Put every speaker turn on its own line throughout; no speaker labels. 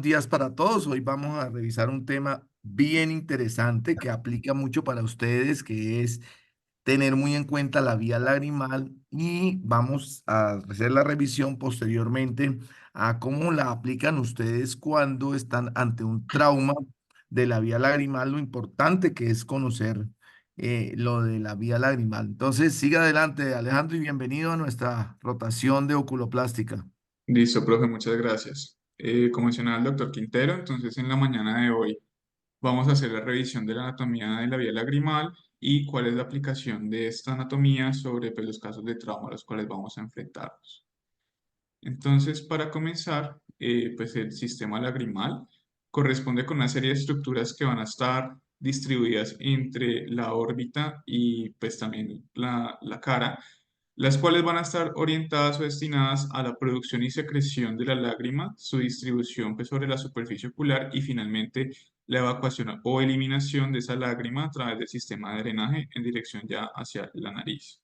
Días para todos. Hoy vamos a revisar un tema bien interesante que aplica mucho para ustedes, que es tener muy en cuenta la vía lagrimal y vamos a hacer la revisión posteriormente a cómo la aplican ustedes cuando están ante un trauma de la vía lagrimal, lo importante que es conocer lo de la vía lagrimal. Entonces, siga adelante, Alejandro, y bienvenido a nuestra rotación de oculoplástica.
Listo, profe, muchas gracias. Como mencionaba el doctor Quintero, entonces en la mañana de hoy vamos a hacer la revisión de la anatomía de la vía lagrimal y cuál es la aplicación de esta anatomía sobre pues, los casos de trauma a los cuales vamos a enfrentarnos. Entonces, para comenzar, pues el sistema lagrimal corresponde con una serie de estructuras que van a estar distribuidas entre la órbita y pues también la cara, las cuales van a estar orientadas o destinadas a la producción y secreción de la lágrima, su distribución pues, sobre la superficie ocular y finalmente la evacuación o eliminación de esa lágrima a través del sistema de drenaje en dirección ya hacia la nariz.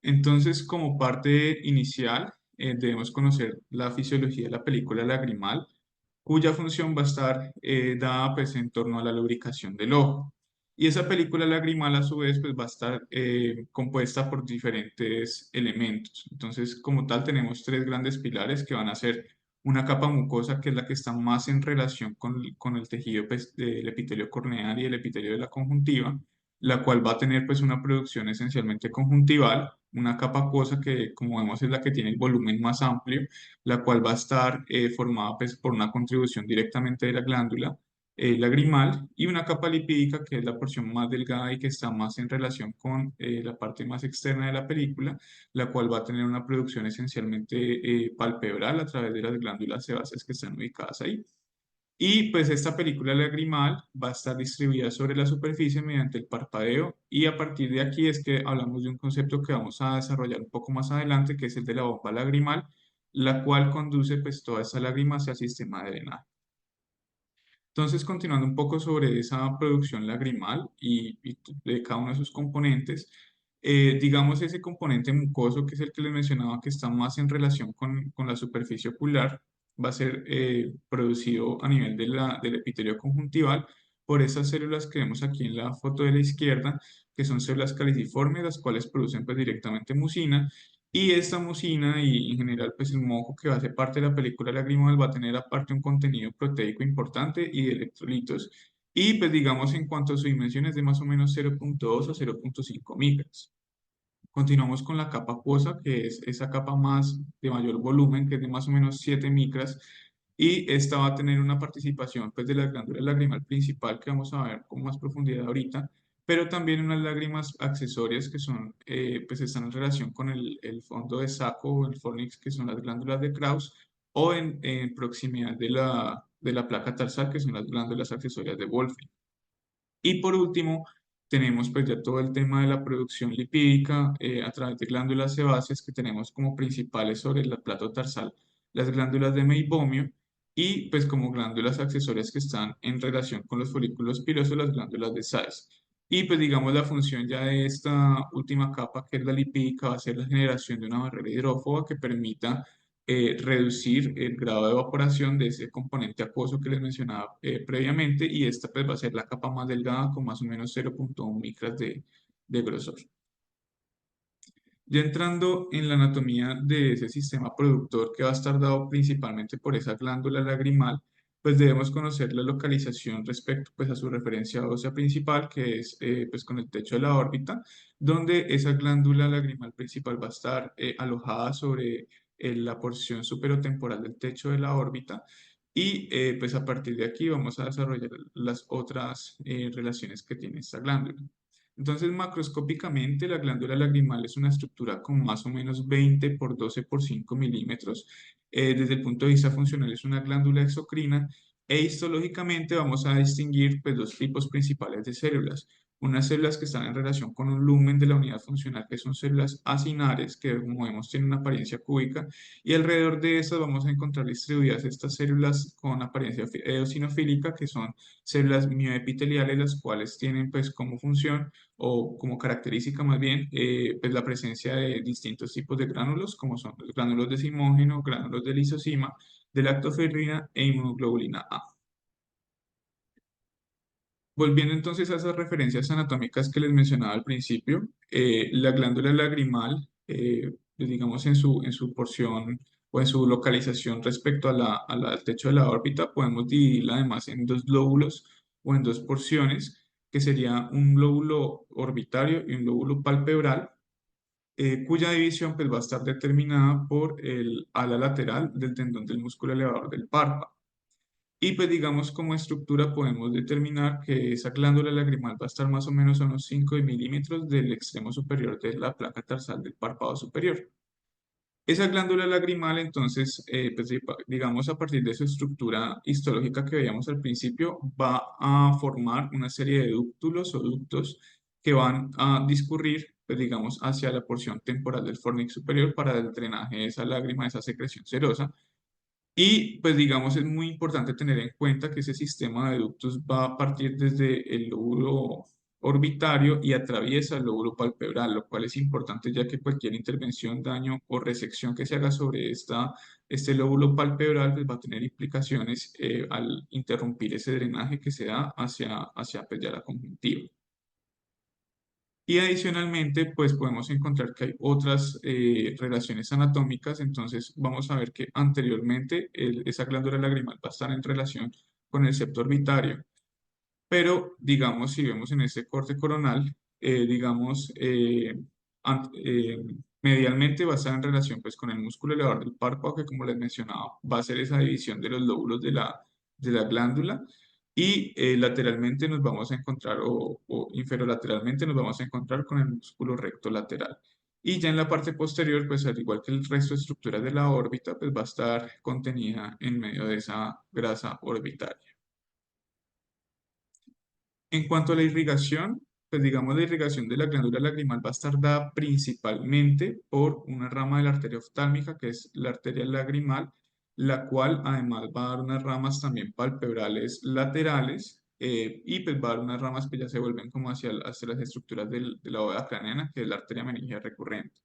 Entonces, como parte inicial, debemos conocer la fisiología de la película lagrimal, cuya función va a estar dada pues, en torno a la lubricación del ojo. Y esa película lagrimal, a su vez, pues, va a estar compuesta por diferentes elementos. Entonces, como tal, tenemos tres grandes pilares que van a ser una capa mucosa, que es la que está más en relación con el tejido pues, del epitelio corneal y el epitelio de la conjuntiva, la cual va a tener pues una producción esencialmente conjuntival, una capa acuosa que como vemos es la que tiene el volumen más amplio, la cual va a estar formada pues por una contribución directamente de la glándula lagrimal, y una capa lipídica que es la porción más delgada y que está más en relación con la parte más externa de la película, la cual va a tener una producción esencialmente palpebral a través de las glándulas sebáceas que están ubicadas ahí. Y pues esta película lagrimal va a estar distribuida sobre la superficie mediante el parpadeo, y a partir de aquí es que hablamos de un concepto que vamos a desarrollar un poco más adelante, que es el de la bomba lagrimal, la cual conduce pues toda esa lágrima hacia el sistema de drenaje. Entonces, continuando un poco sobre esa producción lagrimal y de cada uno de sus componentes, digamos ese componente mucoso, que es el que les mencionaba, que está más en relación con la superficie ocular, va a ser producido a nivel del epitelio conjuntival por esas células que vemos aquí en la foto de la izquierda, que son células caliciformes, las cuales producen pues, directamente mucina, y esta mucina y en general pues el moco que va a ser parte de la película lagrimal va a tener aparte un contenido proteico importante y de electrolitos. Y pues digamos en cuanto a su dimensión es de más o menos 0,2 o 0,5 micras. Continuamos con la capa acuosa, que es esa capa más de mayor volumen, que es de más o menos 7 micras, y esta va a tener una participación pues, de la glándula lagrimal principal, que vamos a ver con más profundidad ahorita, pero también unas lágrimas accesorias que son, pues están en relación con el fondo de saco o el fornix, que son las glándulas de Krauss, o en proximidad de la placa tarsal, que son las glándulas accesorias de Wolfram. Y por último, tenemos pues ya todo el tema de la producción lipídica a través de glándulas sebáceas, que tenemos como principales sobre el plato tarsal las glándulas de Meibomio, y pues como glándulas accesorias que están en relación con los folículos pilosos, las glándulas de Saiz. Y pues digamos la función ya de esta última capa, que es la lipídica, va a ser la generación de una barrera hidrófoba que permita reducir el grado de evaporación de ese componente acuoso que les mencionaba previamente, y esta pues va a ser la capa más delgada con más o menos 0,1 micras de grosor. Ya entrando en la anatomía de ese sistema productor, que va a estar dado principalmente por esa glándula lagrimal, pues debemos conocer la localización respecto pues a su referencia ósea principal, que es pues con el techo de la órbita, donde esa glándula lagrimal principal va a estar alojada sobre la porción superotemporal del techo de la órbita, y pues a partir de aquí vamos a desarrollar las otras relaciones que tiene esta glándula. Entonces, macroscópicamente, la glándula lagrimal es una estructura con más o menos 20 por 12 por 5 milímetros. Desde el punto de vista funcional, es una glándula exocrina, e histológicamente vamos a distinguir pues, dos tipos principales de células. Unas células que están en relación con un lumen de la unidad funcional, que son células acinares, que como vemos tienen una apariencia cúbica, y alrededor de estas vamos a encontrar distribuidas estas células con apariencia eosinofílica, que son células mioepiteliales, las cuales tienen pues como función o como característica más bien, pues la presencia de distintos tipos de gránulos, como son los gránulos de simógeno, gránulos de lisozima, de lactoferrina e inmunoglobulina A. Volviendo entonces a esas referencias anatómicas que les mencionaba al principio, la glándula lagrimal, pues digamos en su porción o en su localización respecto a al techo de la órbita, podemos dividirla además en dos lóbulos o en dos porciones, que sería un lóbulo orbitario y un lóbulo palpebral, cuya división pues, va a estar determinada por el ala lateral del tendón del músculo elevador del párpado. Y pues digamos como estructura podemos determinar que esa glándula lagrimal va a estar más o menos a unos 5 milímetros del extremo superior de la placa tarsal del párpado superior. Esa glándula lagrimal, entonces, pues, digamos, a partir de su estructura histológica que veíamos al principio, va a formar una serie de dúctulos o ductos que van a discurrir, pues, digamos, hacia la porción temporal del fornix superior para el drenaje de esa lágrima, de esa secreción serosa. Y pues digamos es muy importante tener en cuenta que ese sistema de ductos va a partir desde el lóbulo orbitario y atraviesa el lóbulo palpebral, lo cual es importante ya que cualquier intervención, daño o resección que se haga sobre este lóbulo palpebral pues, va a tener implicaciones al interrumpir ese drenaje que se da hacia pues, ya la conjuntiva. Y adicionalmente, pues podemos encontrar que hay otras relaciones anatómicas, entonces vamos a ver que anteriormente esa glándula lagrimal va a estar en relación con el septo orbitario, pero digamos, si vemos en este corte coronal, digamos, medialmente va a estar en relación pues con el músculo elevador del párpado, que como les mencionaba, va a ser esa división de los lóbulos de la glándula, y lateralmente nos vamos a encontrar, o inferolateralmente nos vamos a encontrar con el músculo recto lateral. Y ya en la parte posterior, pues al igual que el resto de estructuras de la órbita, pues va a estar contenida en medio de esa grasa orbitaria. En cuanto a la irrigación, pues digamos la irrigación de la glándula lagrimal va a estar dada principalmente por una rama de la arteria oftálmica, que es la arteria lagrimal, la cual además va a dar unas ramas también palpebrales laterales y pues va a dar unas ramas que ya se vuelven como hacia las estructuras de la bóveda craneana, que es la arteria meningia recurrente.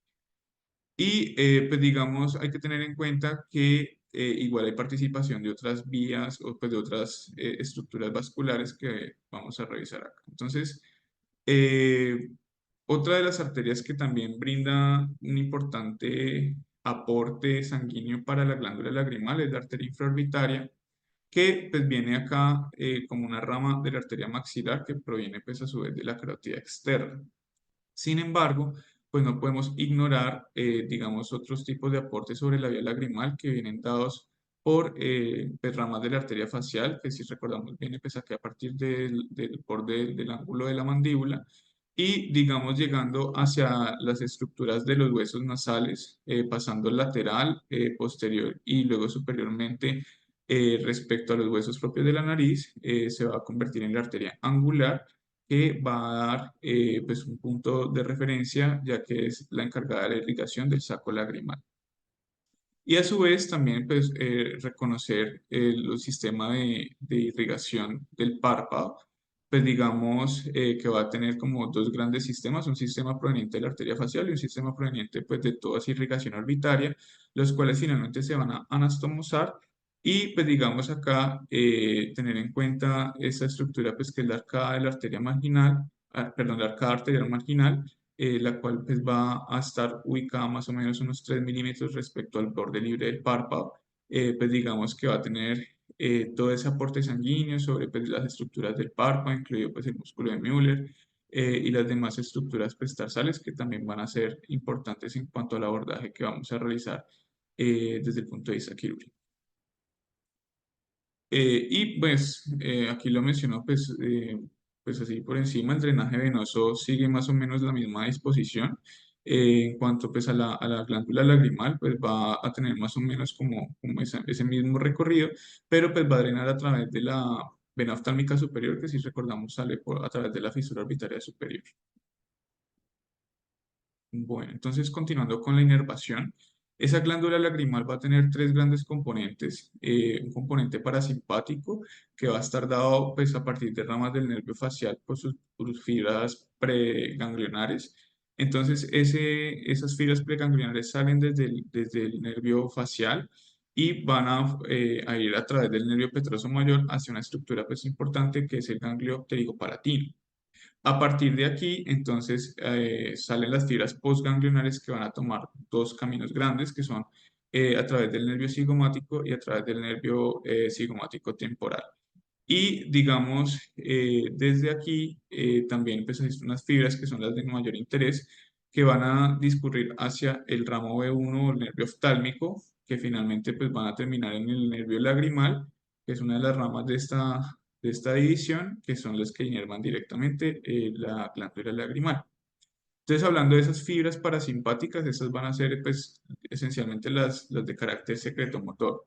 Y pues digamos, hay que tener en cuenta que igual hay participación de otras vías o pues de otras estructuras vasculares que vamos a revisar acá. Entonces, eh, otra de las arterias que también brinda un importante aporte sanguíneo para la glándula lagrimal es la arteria infraorbitaria, que pues viene acá como una rama de la arteria maxilar que proviene pues a su vez de la carótida externa. Sin embargo, pues no podemos ignorar, digamos, otros tipos de aportes sobre la vía lagrimal que vienen dados por pues, ramas de la arteria facial, que si recordamos viene pues aquí a partir del borde del ángulo de la mandíbula, y digamos llegando hacia las estructuras de los huesos nasales, pasando lateral, posterior y luego superiormente respecto a los huesos propios de la nariz, se va a convertir en la arteria angular que va a dar pues un punto de referencia, ya que es la encargada de la irrigación del saco lagrimal. Y a su vez también pues, reconocer el sistema de irrigación del párpado, pues digamos que va a tener como dos grandes sistemas, un sistema proveniente de la arteria facial y un sistema proveniente pues, de toda esa irrigación orbitaria, los cuales finalmente se van a anastomosar y pues digamos acá tener en cuenta esa estructura pues que es la arcada de la arteria marginal, perdón, la arcada arterial marginal, la cual pues va a estar ubicada más o menos unos 3 milímetros respecto al borde libre del párpado, pues digamos que va a tener todo ese aporte sanguíneo sobre pues, las estructuras del párpado, incluido pues el músculo de Müller y las demás estructuras pues, tarsales que también van a ser importantes en cuanto al abordaje que vamos a realizar desde el punto de vista quirúrgico. Y pues aquí lo mencionó pues así por encima, el drenaje venoso sigue más o menos la misma disposición. En cuanto pues a la glándula lagrimal, pues va a tener más o menos como ese mismo recorrido, pero pues va a drenar a través de la vena oftálmica superior, que si recordamos sale a través de la fisura orbitaria superior. Bueno, entonces continuando con la inervación, esa glándula lagrimal va a tener tres grandes componentes. Un componente parasimpático que va a estar dado pues, a partir de ramas del nervio facial por sus fibras preganglionares. Entonces, esas fibras preganglionares salen desde el nervio facial y van a ir a través del nervio petroso mayor hacia una estructura pues importante que es el ganglio pterigopalatino. A partir de aquí, entonces, salen las fibras postganglionares que van a tomar dos caminos grandes, que son a través del nervio cigomático y a través del nervio cigomático temporal. Y digamos, desde aquí también pues, existen unas fibras que son las de mayor interés, que van a discurrir hacia el ramo B1 o el nervio oftálmico, que finalmente pues, van a terminar en el nervio lagrimal, que es una de las ramas de esta división, que son las que inervan directamente la glándula lagrimal. Entonces, hablando de esas fibras parasimpáticas, estas van a ser pues, esencialmente las de carácter secretomotor.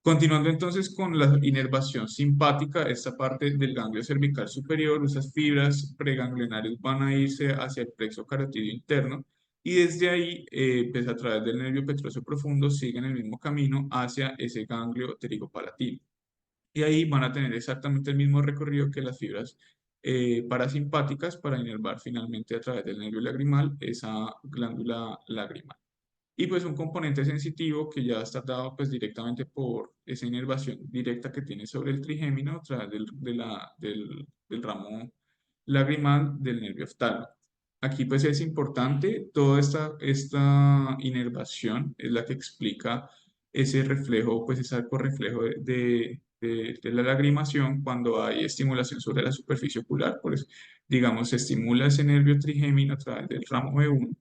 Continuando entonces con la inervación simpática, esta parte del ganglio cervical superior, esas fibras preganglionares van a irse hacia el plexo carotidio interno y desde ahí, pues a través del nervio petroso profundo, siguen el mismo camino hacia ese ganglio pterigopalatino. Y ahí van a tener exactamente el mismo recorrido que las fibras parasimpáticas para inervar finalmente a través del nervio lagrimal esa glándula lagrimal. Y pues un componente sensitivo que ya está dado pues directamente por esa inervación directa que tiene sobre el trigémino a través del ramo lagrimal del nervio oftálmico. Aquí pues es importante, toda esta inervación es la que explica ese reflejo, pues ese arco reflejo de la lagrimación cuando hay estimulación sobre la superficie ocular, pues digamos se estimula ese nervio trigémino a través del ramo B1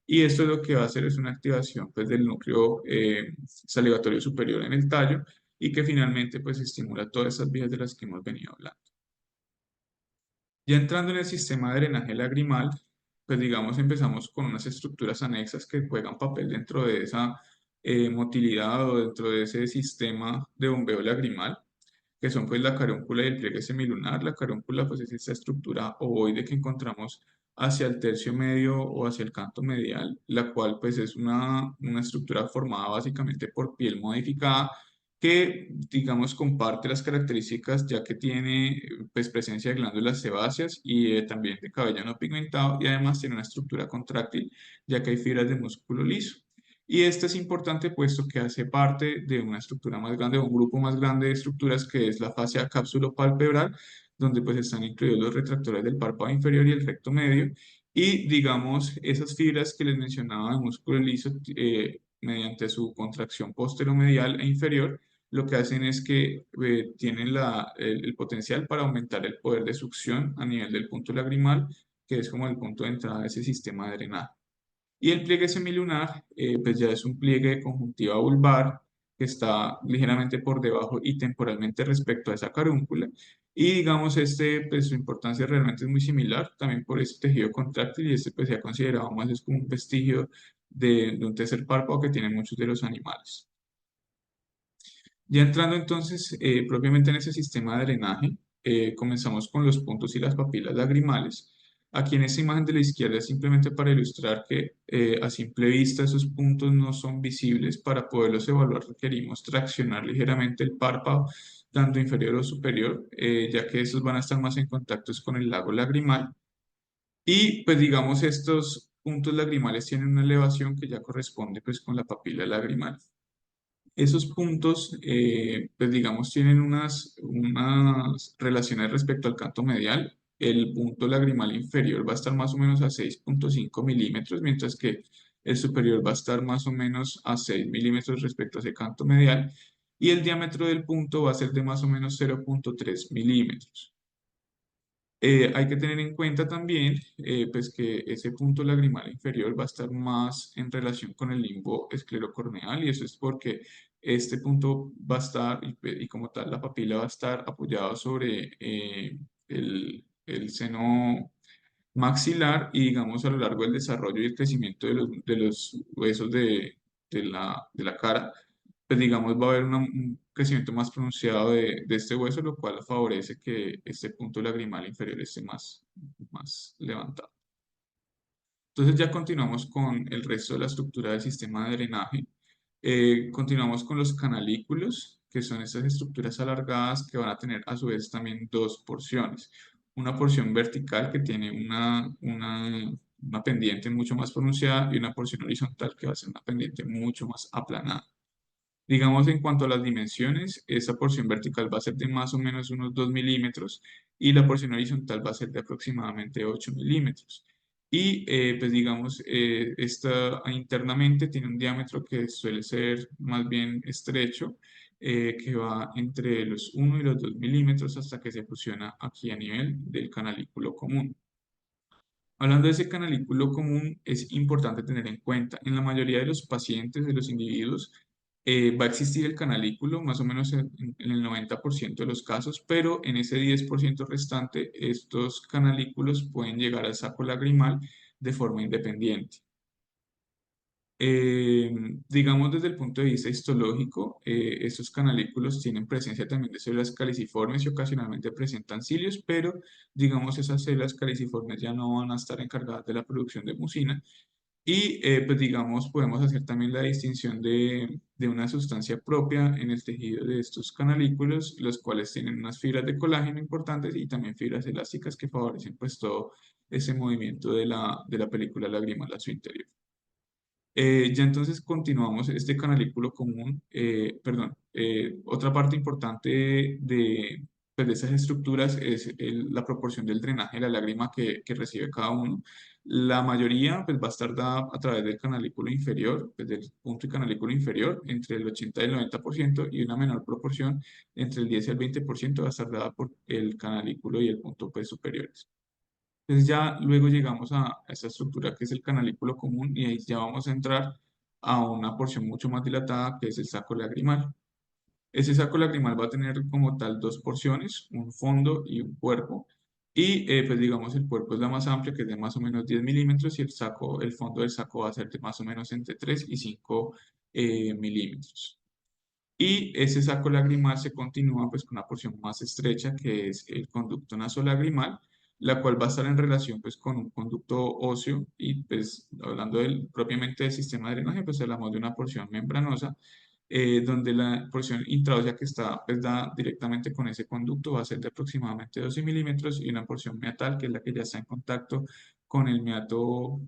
y esto lo que va a hacer es una activación pues, del núcleo salivatorio superior en el tallo y que finalmente pues estimula todas esas vías de las que hemos venido hablando. Ya entrando en el sistema de drenaje lagrimal, pues digamos empezamos con unas estructuras anexas que juegan papel dentro de esa motilidad o dentro de ese sistema de bombeo lagrimal, que son pues la carúncula y el pliegue semilunar. La carúncula pues es esta estructura ovoide que encontramos hacia el tercio medio o hacia el canto medial, la cual pues es una estructura formada básicamente por piel modificada que, digamos, comparte las características ya que tiene pues, presencia de glándulas sebáceas y también de cabello no pigmentado y además tiene una estructura contráctil ya que hay fibras de músculo liso. Y esto es importante puesto que hace parte de una estructura más grande, un grupo más grande de estructuras que es la fascia cápsulo-palpebral, donde pues están incluidos los retractores del párpado inferior y el recto medio. Y digamos, esas fibras que les mencionaba de músculo liso, mediante su contracción posteromedial e inferior, lo que hacen es que tienen el potencial para aumentar el poder de succión a nivel del punto lagrimal, que es como el punto de entrada de ese sistema de drenaje. Y el pliegue semilunar, pues ya es un pliegue de conjuntiva vulvar que está ligeramente por debajo y temporalmente respecto a esa carúncula. Y digamos, pues su importancia realmente es muy similar, también por ese tejido contráctil y este pues se ha considerado más es como un vestigio de un tercer párpado que tienen muchos de los animales. Ya entrando entonces propiamente en ese sistema de drenaje, comenzamos con los puntos y las papilas lagrimales. Aquí en esta imagen de la izquierda es simplemente para ilustrar que a simple vista esos puntos no son visibles. Para poderlos evaluar requerimos traccionar ligeramente el párpado, tanto inferior o superior, ya que estos van a estar más en contacto con el lago lagrimal. Y pues digamos estos puntos lagrimales tienen una elevación que ya corresponde pues con la papila lagrimal. Esos puntos, pues digamos, tienen unas relaciones respecto al canto medial. El punto lagrimal inferior va a estar más o menos a 6,5 milímetros, mientras que el superior va a estar más o menos a 6 milímetros respecto a ese canto medial. Y el diámetro del punto va a ser de más o menos 0,3 milímetros. Hay que tener en cuenta también pues que ese punto lagrimal inferior va a estar más en relación con el limbo esclerocorneal y eso es porque este punto va a estar y como tal la papila va a estar apoyado sobre el seno maxilar y digamos a lo largo del desarrollo y el crecimiento de los huesos de la cara pues digamos va a haber un crecimiento más pronunciado de este hueso, lo cual favorece que este punto lagrimal inferior esté más levantado. Entonces ya continuamos con el resto de la estructura del sistema de drenaje. Continuamos con los canalículos, que son estas estructuras alargadas que van a tener a su vez también dos porciones. Una porción vertical que tiene una pendiente mucho más pronunciada y una porción horizontal que va a ser una pendiente mucho más aplanada. Digamos, en cuanto a las dimensiones, esa porción vertical va a ser de más o menos unos 2 milímetros y la porción horizontal va a ser de aproximadamente 8 milímetros. Y pues digamos, esta internamente tiene un diámetro que suele ser más bien estrecho, que va entre los 1 y los 2 milímetros hasta que se fusiona aquí a nivel del canalículo común. Hablando de ese canalículo común, es importante tener en cuenta, en la mayoría de los pacientes, de los individuos, va a existir el canalículo, más o menos en el 90% de los casos, pero en ese 10% restante, estos canalículos pueden llegar al saco lagrimal de forma independiente. Eh, digamos desde el punto de vista histológico, estos canalículos tienen presencia también de células caliciformes y ocasionalmente presentan cilios, pero digamos esas células caliciformes ya no van a estar encargadas de la producción de mucina y pues digamos podemos hacer también la distinción de una sustancia propia en el tejido de estos canalículos, los cuales tienen unas fibras de colágeno importantes y también fibras elásticas que favorecen pues todo ese movimiento de la película lagrimal a su interior. Ya entonces continuamos este canalículo común, perdón, otra parte importante pues, de esas estructuras es la proporción del drenaje de la lágrima que recibe cada uno. La mayoría pues, va a estar dada a través del canalículo inferior, pues, del punto y canalículo inferior, entre el 80 y el 90%, y una menor proporción, entre el 10 y el 20%, va a estar dada por el canalículo y el punto pues, superiores. Entonces ya luego llegamos a esta estructura que es el canalículo común y ahí ya vamos a entrar a una porción mucho más dilatada que es el saco lagrimal. Ese saco lagrimal va a tener como tal dos porciones, un fondo y un cuerpo. Y pues digamos el cuerpo es la más amplia que es de más o menos 10 milímetros y el saco, el fondo del saco va a ser de más o menos entre 3 y 5 milímetros. Y ese saco lagrimal se continúa pues con una porción más estrecha que es el conducto nasolagrimal, la cual va a estar en relación pues con un conducto óseo y pues hablando propiamente del sistema de drenaje pues hablamos de una porción membranosa donde la porción intraósea que está pues da directamente con ese conducto va a ser de aproximadamente 12 milímetros y una porción meatal que es la que ya está en contacto con el meato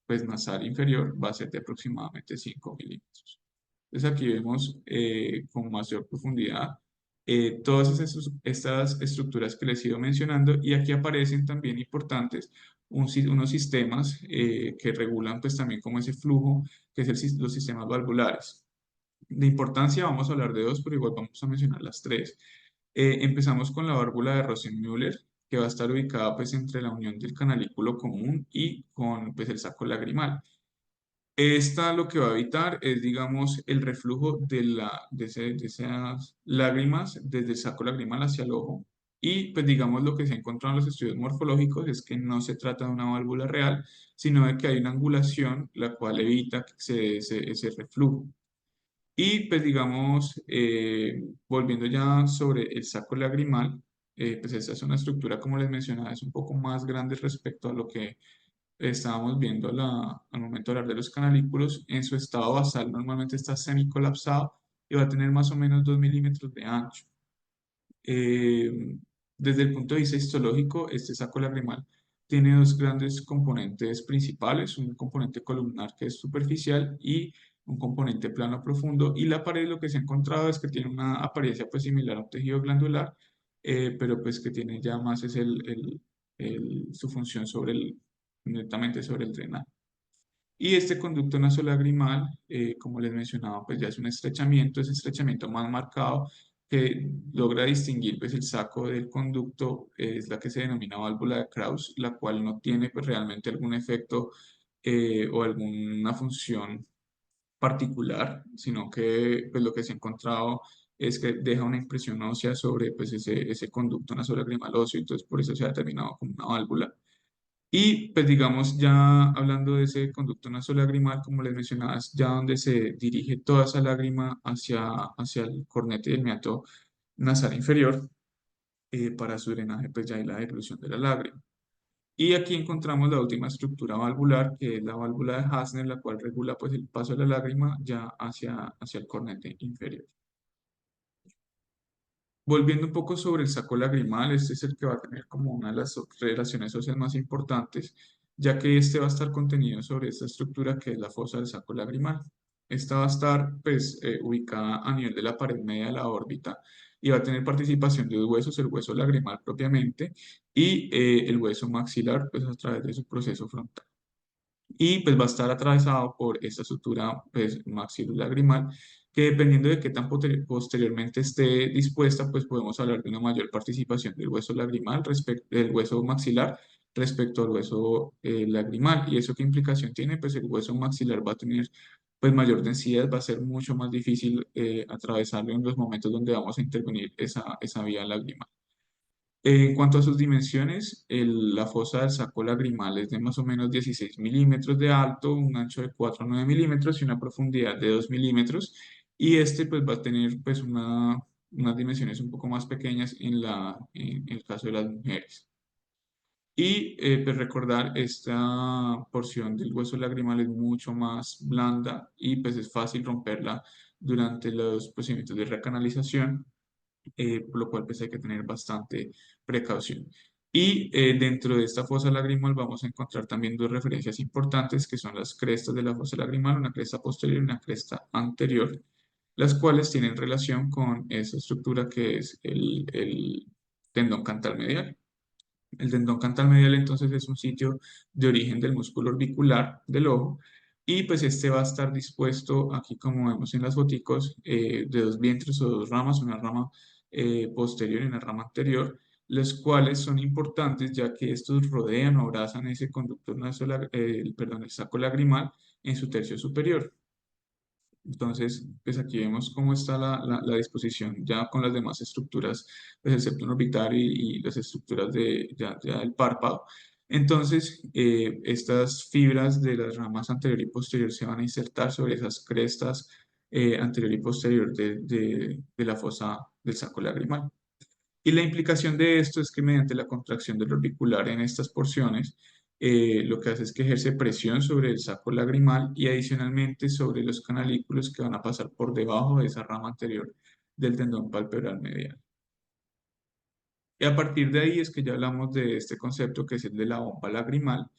pues nasal inferior va a ser de aproximadamente 5 milímetros. Entonces aquí vemos con mayor profundidad todas estas estructuras que les he ido mencionando y aquí aparecen también importantes unos sistemas que regulan pues también como ese flujo que es los sistemas valvulares. De importancia vamos a hablar de dos, pero igual vamos a mencionar las tres. Empezamos con la válvula de Rosenmüller, que va a estar ubicada pues entre la unión del canalículo común y con pues el saco lagrimal. Esta lo que va a evitar es, digamos, el reflujo de esas lágrimas desde el saco lagrimal hacia el ojo. Y, pues, digamos, lo que se ha encontrado en los estudios morfológicos es que no se trata de una válvula real, sino de que hay una angulación la cual evita que se dé ese reflujo. Y, pues, digamos, volviendo ya sobre el saco lagrimal, pues, esta es una estructura, como les mencionaba, es un poco más grande respecto a lo que estábamos viendo al momento de hablar de los canalículos, en su estado basal normalmente está semicolapsado y va a tener más o menos 2 milímetros de ancho. Eh, Desde el punto de vista histológico, este saco lagrimal tiene dos grandes componentes principales, un componente columnar que es superficial y un componente plano profundo, y la pared lo que se ha encontrado es que tiene una apariencia pues similar a un tejido glandular, pero pues que tiene ya más es su función netamente sobre el drenaje. Y este conducto nasolagrimal, como les mencionaba, pues ya es un estrechamiento, ese estrechamiento más marcado que logra distinguir pues el saco del conducto, es la que se denomina válvula de Krauss, la cual no tiene pues realmente algún efecto o alguna función particular, sino que pues lo que se ha encontrado es que deja una impresión ósea sobre pues ese conducto nasolagrimal óseo, entonces por eso se ha determinado como una válvula. Y pues digamos, ya hablando de ese conducto nasolagrimal, como les mencionaba, es ya donde se dirige toda esa lágrima hacia el cornete del meato nasal inferior para su drenaje, pues ya hay la dilución de la lágrima. Y aquí encontramos la última estructura valvular, que es la válvula de Hasner, la cual regula pues el paso de la lágrima ya hacia el cornete inferior. Volviendo un poco sobre el saco lagrimal, este es el que va a tener como una de las relaciones sociales más importantes, ya que este va a estar contenido sobre esta estructura que es la fosa del saco lagrimal. Esta va a estar pues ubicada a nivel de la pared media de la órbita y va a tener participación de dos huesos, el hueso lagrimal propiamente y el hueso maxilar pues a través de su proceso frontal. Y pues va a estar atravesado por esta sutura pues maxilolagrimal que dependiendo de qué tan posteriormente esté dispuesta, pues podemos hablar de una mayor participación del hueso lagrimal respecto del hueso maxilar respecto al hueso lagrimal. ¿Y eso qué implicación tiene? Pues el hueso maxilar va a tener pues mayor densidad, va a ser mucho más difícil atravesarlo en los momentos donde vamos a intervenir esa vía lagrimal. En cuanto a sus dimensiones, la fosa del saco lagrimal es de más o menos 16 milímetros de alto, un ancho de 4 a 9 milímetros y una profundidad de 2 milímetros. Y este pues va a tener pues unas dimensiones un poco más pequeñas en el caso de las mujeres. Y pues recordar, esta porción del hueso lagrimal es mucho más blanda y pues es fácil romperla durante los procedimientos de recanalización, por lo cual pues hay que tener bastante precaución. Y dentro de esta fosa lagrimal vamos a encontrar también dos referencias importantes que son las crestas de la fosa lagrimal, una cresta posterior y una cresta anterior, las cuales tienen relación con esa estructura que es el tendón cantal medial. El tendón cantal medial entonces es un sitio de origen del músculo orbicular del ojo y pues este va a estar dispuesto aquí como vemos en las foticos de dos vientres o dos ramas, una rama posterior y una rama anterior, los cuales son importantes ya que estos rodean o abrazan ese conducto perdón, el saco lagrimal en su tercio superior. Entonces, pues aquí vemos cómo está la disposición ya con las demás estructuras, pues el septum orbital y las estructuras ya del párpado. Entonces, estas fibras de las ramas anterior y posterior se van a insertar sobre esas crestas anterior y posterior de la fosa del saco lagrimal. Y la implicación de esto es que mediante la contracción del orbicular en estas porciones, lo que hace es que ejerce presión sobre el saco lagrimal y adicionalmente sobre los canalículos que van a pasar por debajo de esa rama anterior del tendón palpebral medial. Y a partir de ahí es que ya hablamos de este concepto que es el de la bomba lagrimal,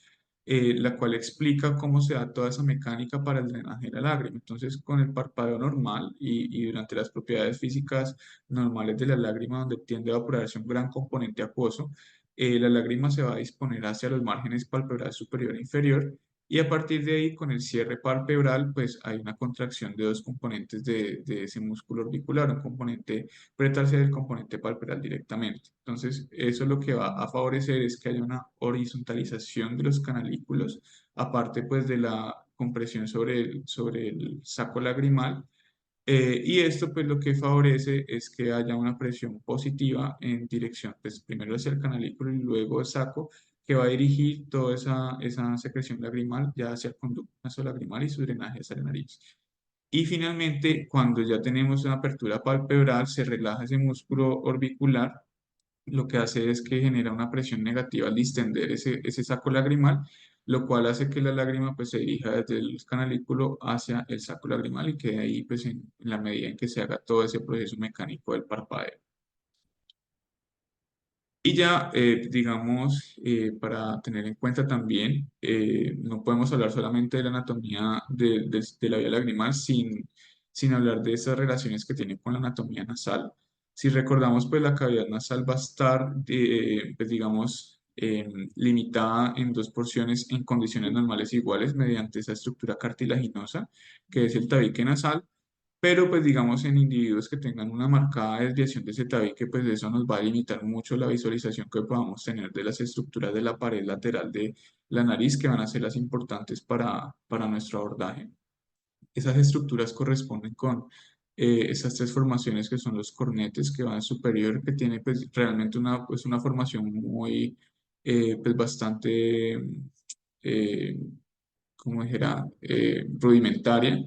la cual explica cómo se da toda esa mecánica para el drenaje de la lágrima. Entonces, con el parpadeo normal y durante las propiedades físicas normales de la lágrima, donde tiende a evaporarse un gran componente acuoso, la lágrima se va a disponer hacia los márgenes palpebral superior e inferior. Y a partir de ahí, con el cierre palpebral, pues hay una contracción de dos componentes de ese músculo orbicular, un componente pretarse del componente palpebral directamente. Entonces, eso lo que va a favorecer es que haya una horizontalización de los canalículos, aparte pues de la compresión sobre el saco lagrimal. Y esto pues lo que favorece es que haya una presión positiva en dirección, pues primero hacia el canalículo y luego el saco, que va a dirigir toda esa secreción lagrimal ya hacia el conducto nasolagrimal y su drenaje hacia la nariz. Y finalmente, cuando ya tenemos una apertura palpebral, se relaja ese músculo orbicular, lo que hace es que genera una presión negativa al distender ese saco lagrimal, lo cual hace que la lágrima pues se dirija desde el canalículo hacia el saco lagrimal y quede ahí pues en la medida en que se haga todo ese proceso mecánico del parpadeo. Y ya, digamos, para tener en cuenta también, no podemos hablar solamente de la anatomía de la vía lagrimal sin hablar de esas relaciones que tiene con la anatomía nasal. Si recordamos, pues la cavidad nasal va a estar, pues digamos, limitada en dos porciones en condiciones normales iguales mediante esa estructura cartilaginosa, que es el tabique nasal, pero pues digamos en individuos que tengan una marcada desviación de ese tabique, pues eso nos va a limitar mucho la visualización que podamos tener de las estructuras de la pared lateral de la nariz que van a ser las importantes para nuestro abordaje. Esas estructuras corresponden con esas tres formaciones que son los cornetes que van superior, que tiene pues realmente una formación muy, pues bastante, eh, ¿cómo dijera? Rudimentaria,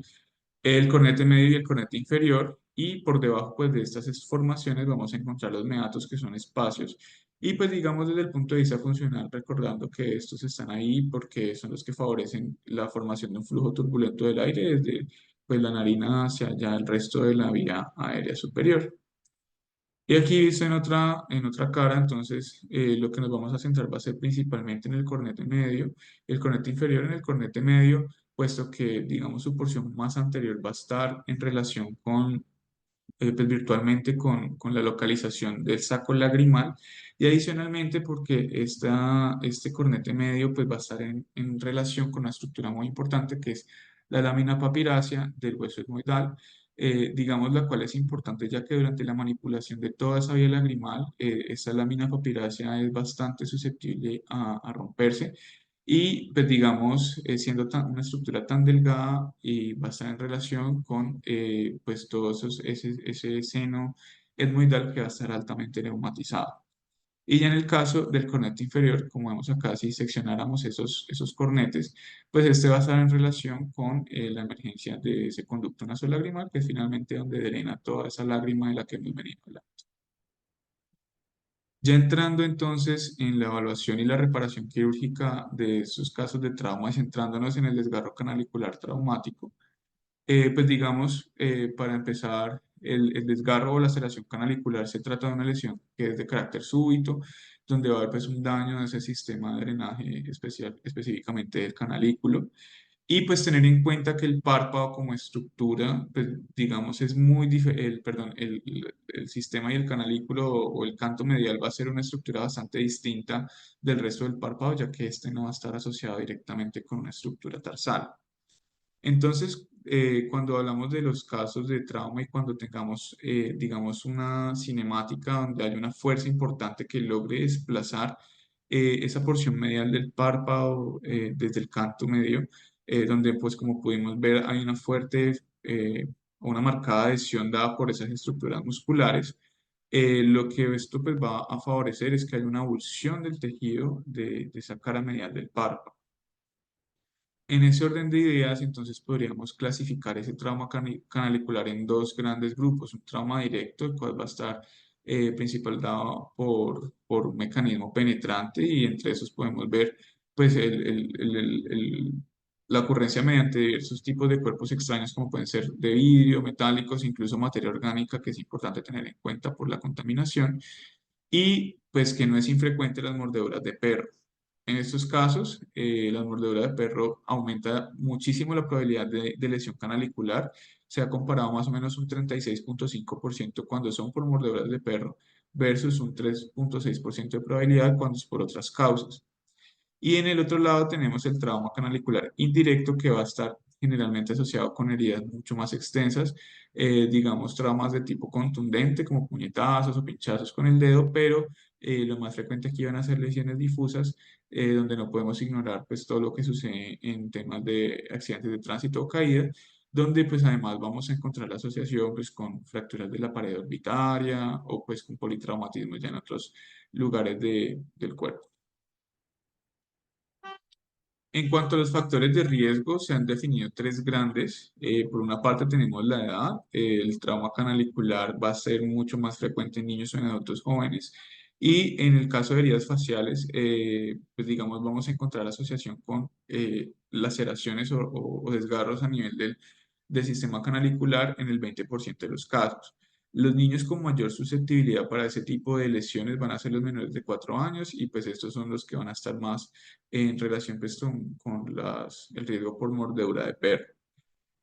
el cornete medio y el cornete inferior, y por debajo pues de estas formaciones vamos a encontrar los meatos que son espacios. Y pues digamos desde el punto de vista funcional, recordando que estos están ahí porque son los que favorecen la formación de un flujo turbulento del aire desde pues la narina hacia ya el resto de la vía aérea superior. Y aquí visto en otra cara, entonces lo que nos vamos a centrar va a ser principalmente en el cornete medio, el cornete inferior. En el cornete medio puesto que, digamos, su porción más anterior va a estar en relación con pues, virtualmente con la localización del saco lagrimal y adicionalmente porque este cornete medio pues, va a estar en relación con una estructura muy importante que es la lámina papirácea del hueso etmoidal, digamos la cual es importante ya que durante la manipulación de toda esa vía lagrimal, esa lámina papirácea es bastante susceptible a romperse y pues digamos, siendo una estructura tan delgada y va a estar en relación con pues todo ese seno etmoidal que va a estar altamente neumatizado. Y ya en el caso del cornete inferior, como vemos acá, si seccionáramos esos cornetes, pues este va a estar en relación con la emergencia de ese conducto nasolagrimal, que es finalmente donde drena toda esa lágrima de la que hemos venido hablando. Ya entrando entonces en la evaluación y la reparación quirúrgica de esos casos de trauma y centrándonos en el desgarro canalicular traumático, pues digamos, para empezar, el desgarro o laceración canalicular se trata de una lesión que es de carácter súbito, donde va a haber pues, un daño en ese sistema de drenaje especial, específicamente del canalículo. Y pues tener en cuenta que el párpado como estructura, pues digamos, es muy diferente, perdón, el sistema y el canalículo o el canto medial va a ser una estructura bastante distinta del resto del párpado, ya que este no va a estar asociado directamente con una estructura tarsal. Entonces, cuando hablamos de los casos de trauma y cuando tengamos, digamos, una cinemática donde hay una fuerza importante que logre desplazar esa porción medial del párpado desde el canto medio, donde, pues, como pudimos ver, hay una fuerte o una marcada adhesión dada por esas estructuras musculares. Lo que esto pues, va a favorecer es que haya una avulsión del tejido de esa cara medial del párpado. En ese orden de ideas, entonces podríamos clasificar ese trauma canalicular en dos grandes grupos. Un trauma directo, el cual va a estar principal dado por un mecanismo penetrante y entre esos podemos ver pues, la ocurrencia mediante diversos tipos de cuerpos extraños como pueden ser de vidrio, metálicos, incluso materia orgánica, que es importante tener en cuenta por la contaminación y pues que no es infrecuente las mordeduras de perro. En estos casos, la mordedura de perro aumenta muchísimo la probabilidad de lesión canalicular. Se ha comparado más o menos un 36,5% cuando son por mordeduras de perro versus un 3,6% de probabilidad cuando es por otras causas. Y en el otro lado tenemos el trauma canalicular indirecto que va a estar generalmente asociado con heridas mucho más extensas, digamos traumas de tipo contundente como puñetazos o pinchazos con el dedo, pero lo más frecuente aquí van a ser lesiones difusas donde no podemos ignorar pues todo lo que sucede en temas de accidentes de tránsito o caída, donde pues además vamos a encontrar la asociación pues con fracturas de la pared orbitaria o pues con politraumatismo ya en otros lugares del cuerpo. En cuanto a los factores de riesgo, se han definido tres grandes. Por una parte tenemos la edad. El trauma canalicular va a ser mucho más frecuente en niños o en adultos jóvenes. Y en el caso de heridas faciales, pues digamos, vamos a encontrar asociación con laceraciones o desgarros a nivel del sistema canalicular en el 20% de los casos. Los niños con mayor susceptibilidad para ese tipo de lesiones van a ser los menores de 4 años y pues estos son los que van a estar más en relación pues, con el riesgo por mordedura de perro.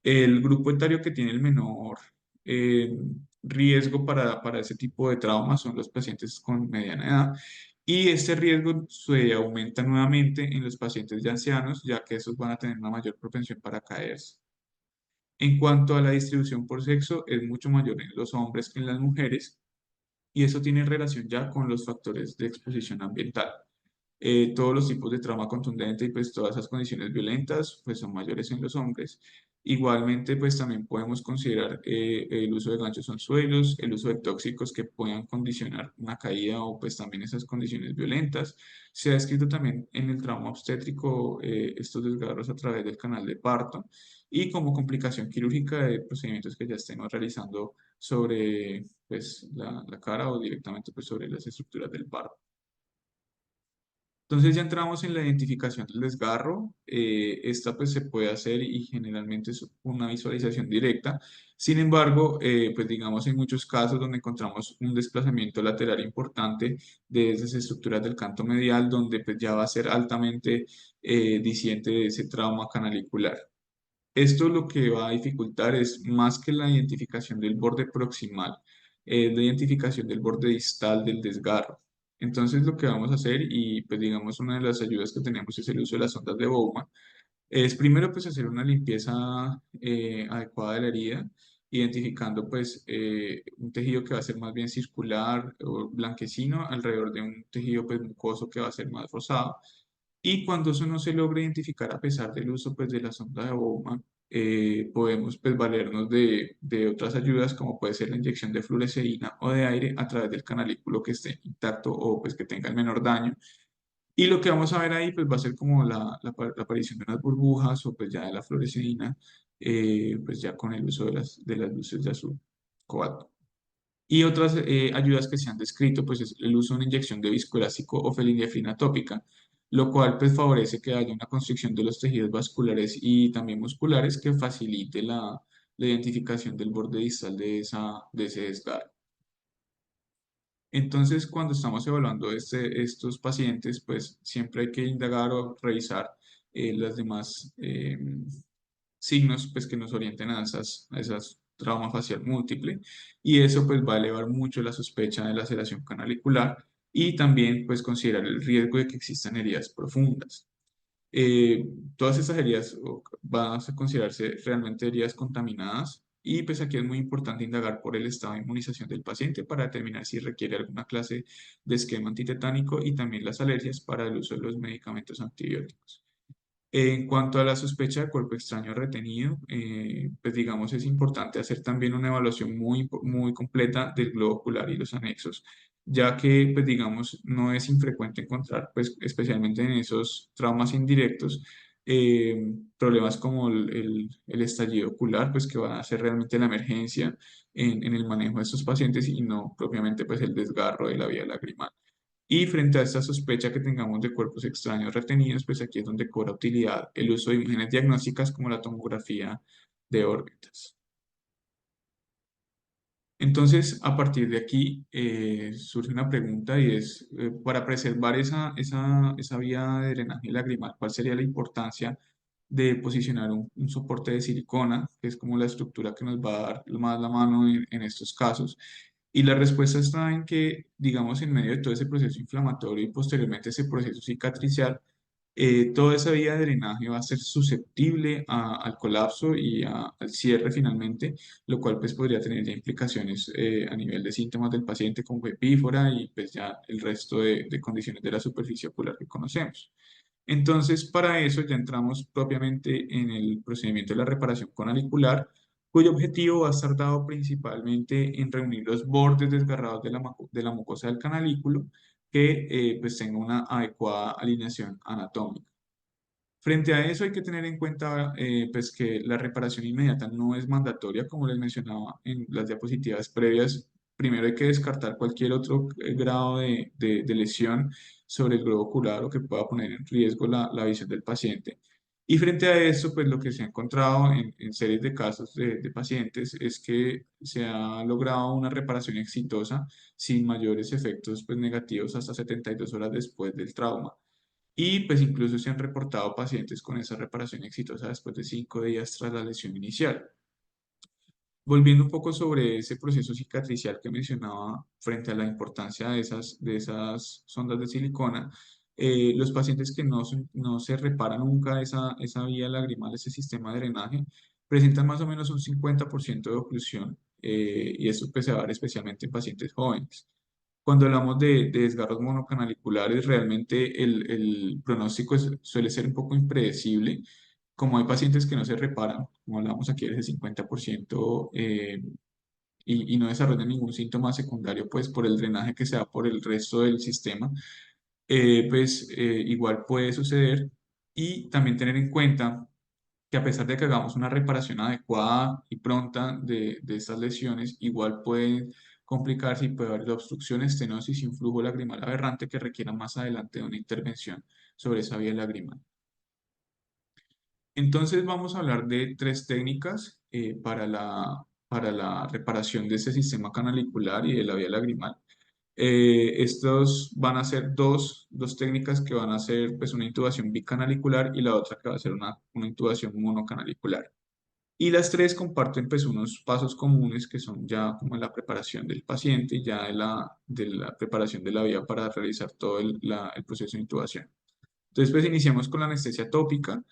El grupo etario que tiene el menor eh, riesgo para ese tipo de traumas son los pacientes con mediana edad y este riesgo se aumenta nuevamente en los pacientes ya ancianos, ya que esos van a tener una mayor propensión para caerse. En cuanto a la distribución por sexo, es mucho mayor en los hombres que en las mujeres y eso tiene relación ya con los factores de exposición ambiental. Todos los tipos de trauma contundente y pues todas esas condiciones violentas pues son mayores en los hombres. Igualmente pues también podemos considerar el uso de ganchos anzuelos, el uso de tóxicos que puedan condicionar una caída o pues también esas condiciones violentas. Se ha escrito también en el trauma obstétrico estos desgarros a través del canal de parto y como complicación quirúrgica de procedimientos que ya estemos realizando sobre pues, la cara o directamente pues, sobre las estructuras del parto. Entonces ya entramos en la identificación del desgarro. Esta pues se puede hacer y generalmente es una visualización directa. Sin embargo, pues digamos en muchos casos donde encontramos un desplazamiento lateral importante de esas estructuras del canto medial, donde pues ya va a ser altamente diciente de ese trauma canalicular. Esto lo que va a dificultar es más que la identificación del borde proximal, la identificación del borde distal del desgarro. Entonces lo que vamos a hacer, y pues digamos una de las ayudas que tenemos es el uso de las sondas de Bowman, es primero pues hacer una limpieza adecuada de la herida, identificando pues un tejido que va a ser más bien circular o blanquecino alrededor de un tejido pues mucoso que va a ser más rosado. Y cuando eso no se logra identificar a pesar del uso pues de la sonda de Bowman, podemos pues valernos de otras ayudas como puede ser la inyección de fluoresceína o de aire a través del canalículo que esté intacto o pues que tenga el menor daño. Y lo que vamos a ver ahí pues va a ser como la aparición de unas burbujas o pues ya de la fluoresceína, pues ya con el uso de las luces de azul cobalto. Y otras ayudas que se han descrito, pues es el uso de una inyección de viscoelástico o felinefrina tópica, lo cual pues favorece que haya una constricción de los tejidos vasculares y también musculares que facilite la identificación del borde distal de ese desgarro. Entonces, cuando estamos evaluando estos pacientes, pues siempre hay que indagar o revisar las demás signos pues, que nos orienten a esas trauma facial múltiple y eso pues va a elevar mucho la sospecha de laceración canalicular y también pues considerar el riesgo de que existan heridas profundas. Eh, Todas estas heridas van a considerarse realmente heridas contaminadas y pues aquí es muy importante indagar por el estado de inmunización del paciente para determinar si requiere alguna clase de esquema antitetánico y también las alergias para el uso de los medicamentos antibióticos. En cuanto a la sospecha de cuerpo extraño retenido, pues digamos es importante hacer también una evaluación muy completa del globo ocular y los anexos, ya que pues digamos no es infrecuente encontrar, pues especialmente en esos traumas indirectos, problemas como el estallido ocular, pues que va a ser realmente la emergencia en el manejo de estos pacientes y no propiamente pues el desgarro de la vía lagrimal. Y frente a esta sospecha que tengamos de cuerpos extraños retenidos, pues aquí es donde cobra utilidad el uso de imágenes diagnósticas como la tomografía de órbitas. Entonces, a partir de aquí surge una pregunta y es, para preservar esa vía de drenaje lagrimal, ¿cuál sería la importancia de posicionar un soporte de silicona, que es como la estructura que nos va a dar más la mano en estos casos? Y la respuesta está en que, digamos, en medio de todo ese proceso inflamatorio y posteriormente ese proceso cicatricial, toda esa vía de drenaje va a ser susceptible al colapso y al cierre finalmente, lo cual pues podría tener ya implicaciones a nivel de síntomas del paciente como epífora y pues ya el resto de condiciones de la superficie ocular que conocemos. Entonces, para eso ya entramos propiamente en el procedimiento de la reparación conalicular, cuyo objetivo va a estar dado principalmente en reunir los bordes desgarrados de la mucosa del canalículo que pues tenga una adecuada alineación anatómica. Frente a eso hay que tener en cuenta pues que la reparación inmediata no es mandatoria, como les mencionaba en las diapositivas previas. Primero hay que descartar cualquier otro grado de lesión sobre el globo ocular o que pueda poner en riesgo la visión del paciente. Y frente a eso, pues lo que se ha encontrado en series de casos de pacientes es que se ha logrado una reparación exitosa sin mayores efectos pues, negativos hasta 72 horas después del trauma. Y pues incluso se han reportado pacientes con esa reparación exitosa después de 5 días tras la lesión inicial. Volviendo un poco sobre ese proceso cicatricial que mencionaba frente a la importancia de esas sondas de silicona, los pacientes que no se repara nunca esa vía lagrimal, ese sistema de drenaje, presentan más o menos un 50% de oclusión y esto pues, se va a dar especialmente en pacientes jóvenes. Cuando hablamos de desgarros monocanaliculares, realmente el pronóstico suele ser un poco impredecible. Como hay pacientes que no se reparan, como hablamos aquí, ese 50%, y no desarrollan ningún síntoma secundario, pues por el drenaje que se da por el resto del sistema, pues igual puede suceder. Y también tener en cuenta que a pesar de que hagamos una reparación adecuada y pronta de estas lesiones, igual pueden complicarse y puede haber obstrucción, estenosis y un flujo lagrimal aberrante que requiera más adelante de una intervención sobre esa vía lagrimal. Entonces vamos a hablar de tres técnicas para la reparación de ese sistema canalicular y de la vía lagrimal. Estos van a ser dos técnicas que van a ser pues, una intubación bicanalicular y la otra que va a ser una intubación monocanalicular. Y las tres comparten pues unos pasos comunes que son ya como la preparación del paciente, ya de la preparación de la vía para realizar todo el proceso de intubación. Entonces, pues iniciamos con la anestesia tópica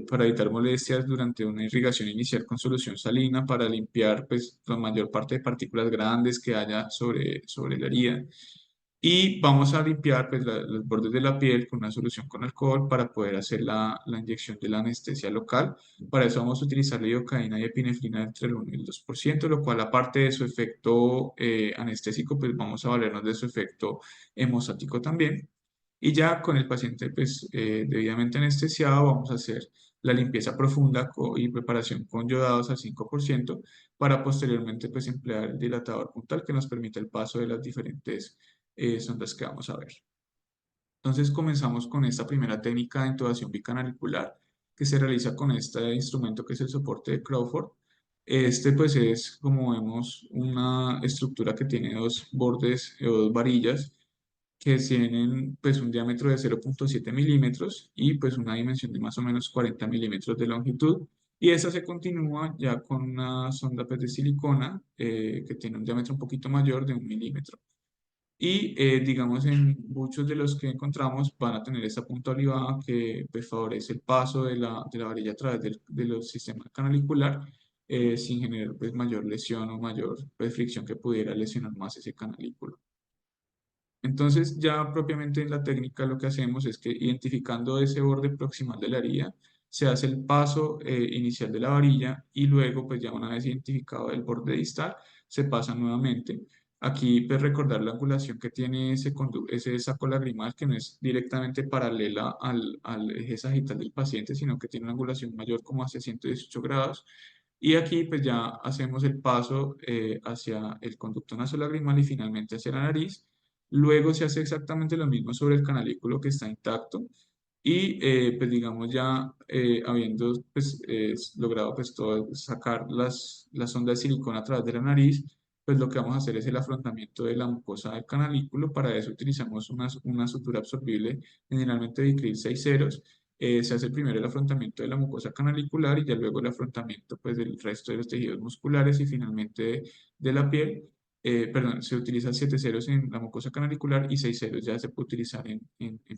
para evitar molestias durante una irrigación inicial con solución salina para limpiar pues la mayor parte de partículas grandes que haya sobre la herida. Y vamos a limpiar pues, los bordes de la piel con una solución con alcohol para poder hacer la inyección de la anestesia local. Para eso vamos a utilizar la lidocaína y epinefrina entre el 1 y el 2%, lo cual aparte de su efecto anestésico, pues vamos a valernos de su efecto hemosático también. Y ya con el paciente pues, debidamente anestesiado, vamos a hacer la limpieza profunda y preparación con yodados al 5% para posteriormente pues, emplear el dilatador puntal que nos permite el paso de las diferentes sondas que vamos a ver. Entonces comenzamos con esta primera técnica de intubación bicanalicular que se realiza con este instrumento que es el soporte de Crawford. Este pues es, como vemos, una estructura que tiene dos bordes o dos varillas que tienen pues un diámetro de 0,7 milímetros y pues una dimensión de más o menos 40 milímetros de longitud. Y esa se continúa ya con una sonda pues, de silicona que tiene un diámetro un poquito mayor de 1 milímetro. Y digamos en muchos de los que encontramos van a tener esta punta olivada que pues, favorece el paso de la varilla a través de los sistemas canalicular sin generar pues, mayor lesión o mayor pues, fricción que pudiera lesionar más ese canalículo. Entonces, ya propiamente en la técnica lo que hacemos es que identificando ese borde proximal de la herida, se hace el paso inicial de la varilla y luego, pues ya una vez identificado el borde distal, se pasa nuevamente. Aquí, pues recordar la angulación que tiene ese saco lagrimal, que no es directamente paralela al eje sagital del paciente, sino que tiene una angulación mayor como hacia 118 grados. Y aquí, pues ya hacemos el paso hacia el conducto nasolagrimal y finalmente hacia la nariz. Luego se hace exactamente lo mismo sobre el canalículo que está intacto y pues digamos ya habiendo pues logrado pues todo, sacar las sondas de silicona a través de la nariz, pues lo que vamos a hacer es el afrontamiento de la mucosa del canalículo. Para eso utilizamos una sutura absorbible, generalmente de Vicryl 6 ceros. Se hace primero el afrontamiento de la mucosa canalicular y ya luego el afrontamiento pues del resto de los tejidos musculares y finalmente de la piel. Perdón, se utiliza 7 ceros en la mucosa canalicular y 6 ceros ya se puede utilizar en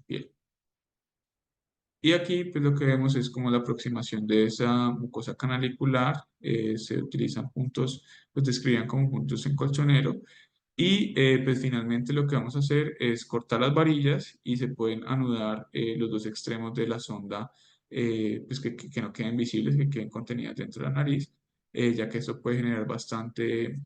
piel. Y aquí pues lo que vemos es como la aproximación de esa mucosa canalicular, se utilizan puntos, pues describían como puntos en colchonero y pues finalmente lo que vamos a hacer es cortar las varillas y se pueden anudar los dos extremos de la sonda, pues que no queden visibles, que queden contenidas dentro de la nariz, ya que eso puede generar bastante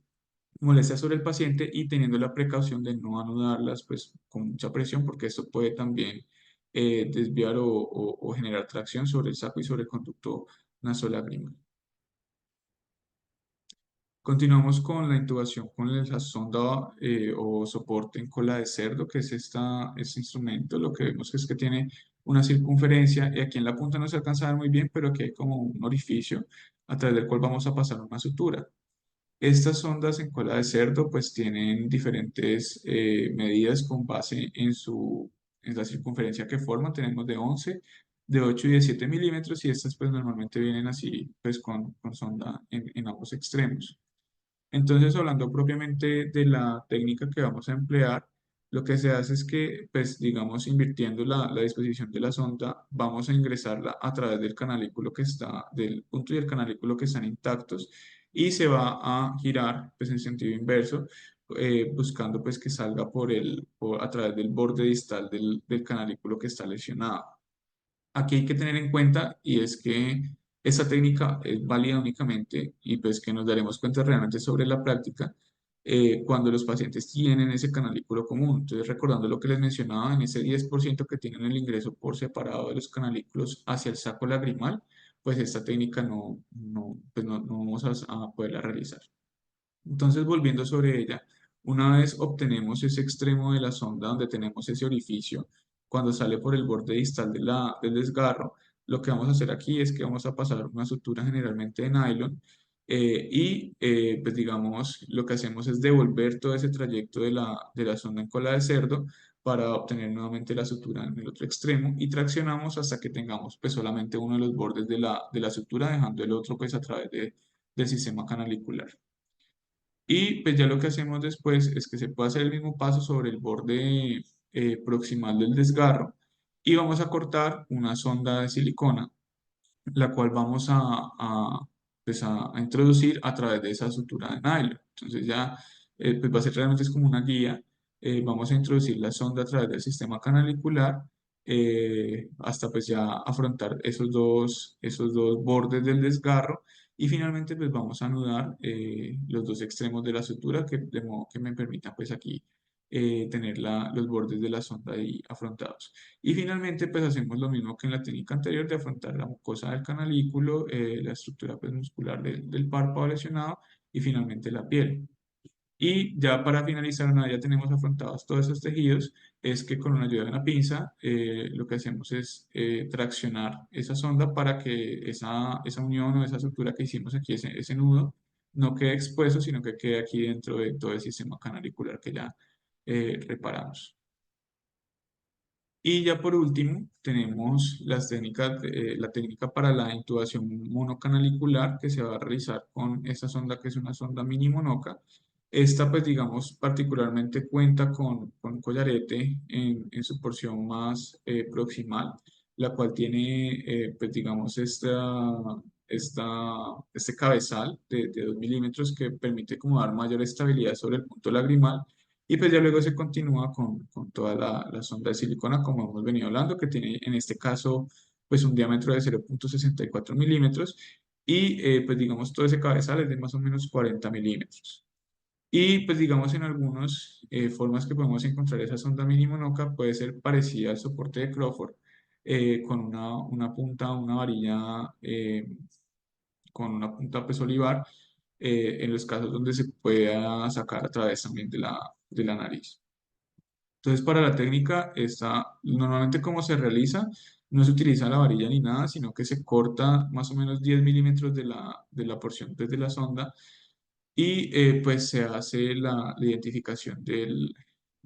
molestia sobre el paciente y teniendo la precaución de no anudarlas pues con mucha presión porque esto puede también desviar o generar tracción sobre el saco y sobre el conducto nasolagrimal. Continuamos con la intubación con la sonda o soporte en cola de cerdo, que es este instrumento. Lo que vemos es que tiene una circunferencia y aquí en la punta no se alcanza a ver muy bien, pero aquí hay como un orificio a través del cual vamos a pasar una sutura. Estas sondas en cola de cerdo pues tienen diferentes medidas con base en la circunferencia que forman. Tenemos de 11, de 8 y de 7 milímetros y estas pues normalmente vienen así pues con sonda en ambos extremos. Entonces, hablando propiamente de la técnica que vamos a emplear, lo que se hace es que, pues, digamos, invirtiendo la disposición de la sonda, vamos a ingresarla a través del canalículo que está, del punto y el canalículo que están intactos, y se va a girar, pues, en sentido inverso, buscando, pues, que salga a través del borde distal del canalículo que está lesionado. Aquí hay que tener en cuenta y es que esta técnica es válida únicamente y pues que nos daremos cuenta realmente sobre la práctica cuando los pacientes tienen ese canalículo común. Entonces, recordando lo que les mencionaba, en ese 10% que tienen el ingreso por separado de los canalículos hacia el saco lagrimal, pues esta técnica no vamos a poderla realizar. Entonces, volviendo sobre ella, una vez obtenemos ese extremo de la sonda donde tenemos ese orificio, cuando sale por el borde distal del desgarro, lo que vamos a hacer aquí es que vamos a pasar una sutura generalmente de nylon pues digamos, lo que hacemos es devolver todo ese trayecto de la sonda en cola de cerdo para obtener nuevamente la sutura en el otro extremo y traccionamos hasta que tengamos pues solamente uno de los bordes de la sutura, dejando el otro pues a través del sistema canalicular. Y pues ya lo que hacemos después es que se puede hacer el mismo paso sobre el borde proximal del desgarro y vamos a cortar una sonda de silicona, la cual vamos pues a introducir a través de esa sutura de nylon. Entonces ya pues va a ser realmente es como una guía. Vamos a introducir la sonda a través del sistema canalicular hasta pues ya afrontar esos dos bordes del desgarro y finalmente pues vamos a anudar los dos extremos de la sutura que, de modo que me permitan pues aquí tener los bordes de la sonda ahí afrontados. Y finalmente, pues hacemos lo mismo que en la técnica anterior de afrontar la mucosa del canalículo, la estructura pues, muscular del párpado lesionado y finalmente la piel. Y ya para finalizar, una vez ya tenemos afrontados todos esos tejidos, es que con una ayuda de una pinza, lo que hacemos es traccionar esa sonda para que esa unión o esa sutura que hicimos aquí, ese nudo, no quede expuesto, sino que quede aquí dentro de todo el sistema canalicular que ya reparamos. Y ya por último, tenemos la técnica para la intubación monocanalicular que se va a realizar con esta sonda que es una sonda mini monoca. Esta, pues digamos, particularmente cuenta con un collarete en su porción más proximal, la cual tiene, pues digamos, este cabezal de 2 milímetros que permite como dar mayor estabilidad sobre el punto lagrimal y pues ya luego se continúa con toda la sonda de silicona, como hemos venido hablando, que tiene en este caso pues un diámetro de 0,64 milímetros y pues digamos todo ese cabezal es de más o menos 40 milímetros. Y pues digamos en algunas formas que podemos encontrar esa sonda mínimo noca puede ser parecida al soporte de Crawford, con una punta, una varilla con una punta pues olivar, en los casos donde se pueda sacar a través también de la nariz. Entonces, para la técnica, normalmente como se realiza, no se utiliza la varilla ni nada, sino que se corta más o menos 10 milímetros de la porción desde la sonda y pues se hace la identificación del,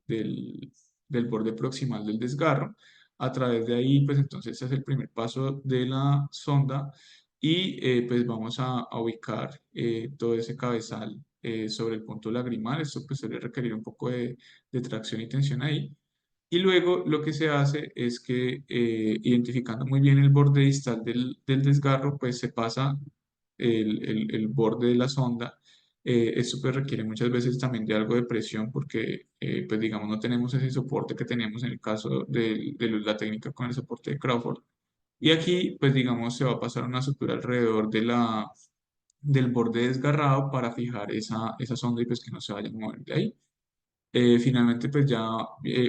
del borde proximal del desgarro. A través de ahí, pues entonces se hace el primer paso de la sonda y pues vamos a ubicar todo ese cabezal sobre el punto lagrimal. Esto pues suele requerir un poco de tracción y tensión ahí. Y luego lo que se hace es que identificando muy bien el borde distal del desgarro, pues se pasa el borde de la sonda. Esto pues requiere muchas veces también de algo de presión porque pues digamos no tenemos ese soporte que teníamos en el caso de la técnica con el soporte de Crawford. Y aquí pues digamos se va a pasar una sutura alrededor del borde desgarrado para fijar esa sonda y pues que no se vaya a mover de ahí. Finalmente, pues ya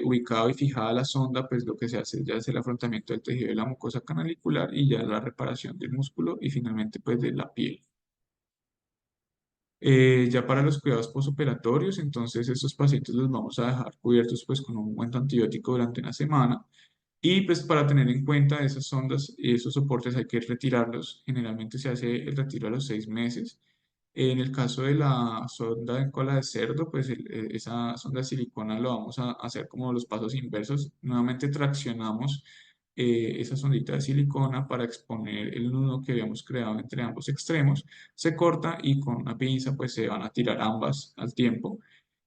ubicado y fijada la sonda, pues lo que se hace ya es el afrontamiento del tejido de la mucosa canalicular y ya la reparación del músculo y finalmente pues de la piel. Ya para los cuidados postoperatorios, entonces estos pacientes los vamos a dejar cubiertos pues con un buen antibiótico durante una semana y pues para tener en cuenta esas sondas y esos soportes hay que retirarlos. Generalmente se hace el retiro a los 6 meses. En el caso de la sonda en cola de cerdo, pues esa sonda de silicona lo vamos a hacer como los pasos inversos. Nuevamente traccionamos esa sondita de silicona para exponer el nudo que habíamos creado entre ambos extremos. Se corta y con una pinza pues se van a tirar ambas al tiempo.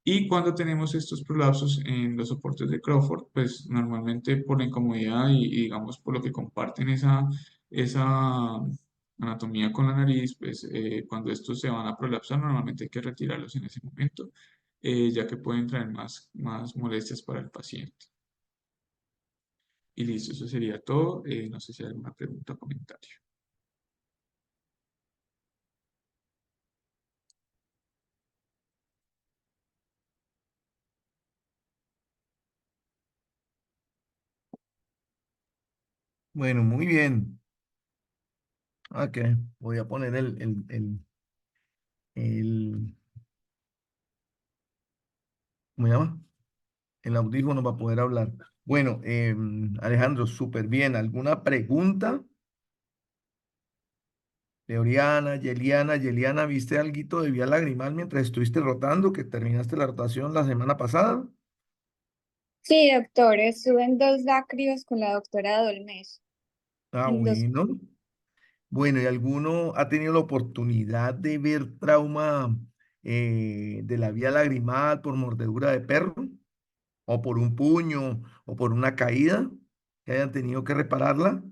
Y cuando tenemos estos prolapsos en los soportes de Crawford, pues normalmente por la incomodidad y digamos por lo que comparten esa anatomía con la nariz, pues cuando estos se van a prolapsar, normalmente hay que retirarlos en ese momento, ya que pueden traer más molestias para el paciente. Y listo, eso sería todo. No sé si hay alguna pregunta o comentario.
Bueno, muy bien. Ok, voy a poner el, ¿cómo se llama? El audífono para poder hablar. Bueno, Alejandro, súper bien. ¿Alguna pregunta? Leoriana, Yeliana, ¿viste alguito de vía lagrimal mientras estuviste rotando, que terminaste la rotación la semana pasada?
Sí, doctor, estuve en dos lácrimas con la doctora Dolmes,
Ah,
en dos.
bueno. Bueno, ¿y alguno ha tenido la oportunidad de ver trauma de la vía lagrimal por mordedura de perro? ¿O por un puño? ¿O por una caída? ¿Que hayan tenido que repararla?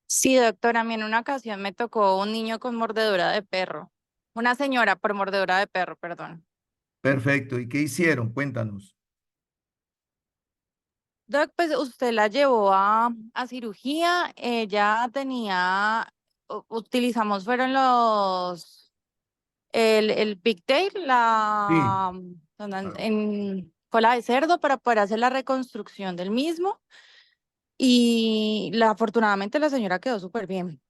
Sí, doctora, a mí en una ocasión me tocó un niño con mordedura de perro. Una señora por mordedura de perro, perdón.
Perfecto. ¿Y qué hicieron? Cuéntanos.
Doc, pues usted la llevó a cirugía. Ella tenía, utilizamos, fueron el pigtail,
Sí, claro.
en cola de cerdo para poder hacer la reconstrucción del mismo. Y afortunadamente la señora quedó súper bien.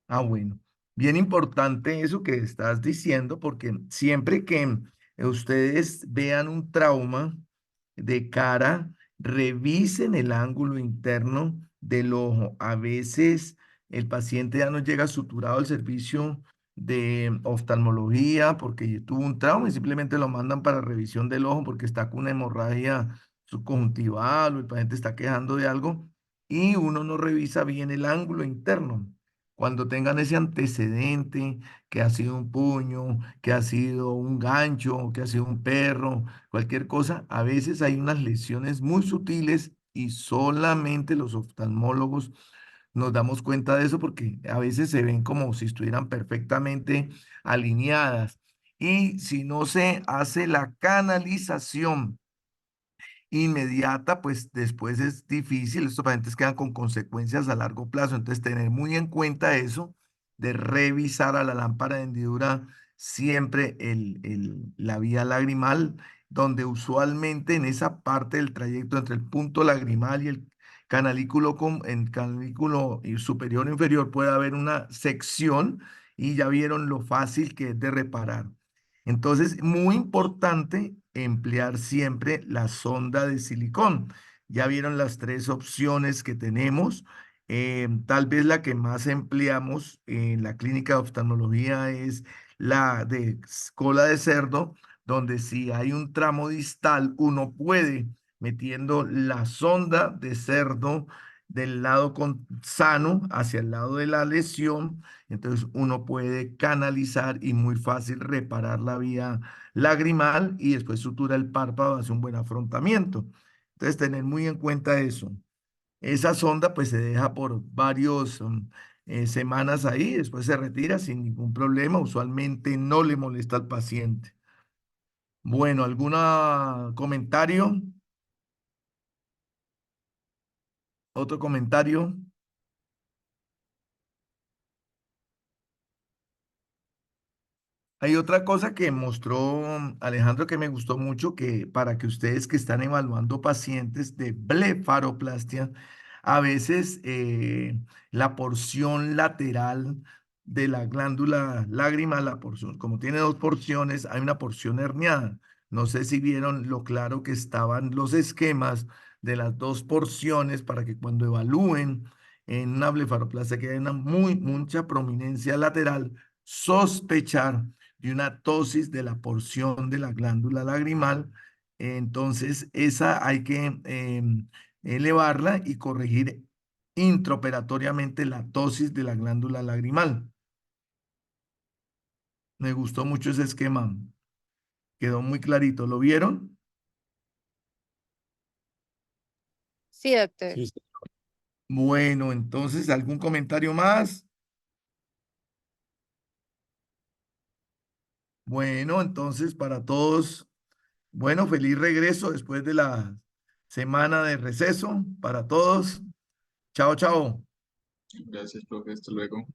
Ah, bueno. Bien importante eso que estás diciendo, porque siempre que ustedes vean un trauma de cara, revisen el ángulo interno del ojo. A veces el paciente ya no llega suturado al servicio de oftalmología porque tuvo un trauma y simplemente lo mandan para revisión del ojo porque está con una hemorragia subconjuntival o el paciente está quejando de algo y uno no revisa bien el ángulo interno. Cuando tengan ese antecedente, que ha sido un puño, que ha sido un gancho, que ha sido un perro, cualquier cosa, a veces hay unas lesiones muy sutiles y solamente los oftalmólogos nos damos cuenta de eso porque a veces se ven como si estuvieran perfectamente alineadas. Y si no se hace la canalización inmediata, pues después es difícil, estos pacientes quedan con consecuencias a largo plazo, entonces tener muy en cuenta eso de revisar a la lámpara de hendidura siempre la vía lagrimal, donde usualmente en esa parte del trayecto entre el punto lagrimal y el canalículo, en canalículo superior e inferior puede haber una sección y ya vieron lo fácil que es de reparar. Entonces, muy importante emplear siempre la sonda de silicón. Ya vieron las tres opciones que tenemos. Tal vez la que más empleamos en la clínica de oftalmología es la de cola de cerdo, donde si hay un tramo distal, uno puede, metiendo la sonda de cerdo del lado sano hacia el lado de la lesión, entonces uno puede canalizar y muy fácil reparar la vía lagrimal y después sutura el párpado, hace un buen afrontamiento. Entonces tener muy en cuenta eso. Esa sonda pues se deja por varios semanas ahí, después se retira sin ningún problema, usualmente no le molesta al paciente. Bueno, ¿algún comentario? ¿Otro comentario? Hay otra cosa que mostró Alejandro que me gustó mucho, que para que ustedes que están evaluando pacientes de blefaroplastia, a veces la porción lateral de la glándula lágrima, la porción, como tiene dos porciones, hay una porción herniada. No sé si vieron lo claro que estaban los esquemas de las dos porciones para que cuando evalúen en una blefaroplastia que hay una mucha prominencia lateral, sospechar de una tosis de la porción de la glándula lagrimal. Entonces, esa hay que elevarla y corregir intraoperatoriamente la tosis de la glándula lagrimal. Me gustó mucho ese esquema. Quedó muy clarito. ¿Lo vieron?
Sí, doctor.
Sí. Bueno, entonces, ¿algún comentario más? Bueno, entonces, para todos, bueno, feliz regreso después de la semana de receso para todos. Chao, chao.
Gracias, profe. Hasta luego.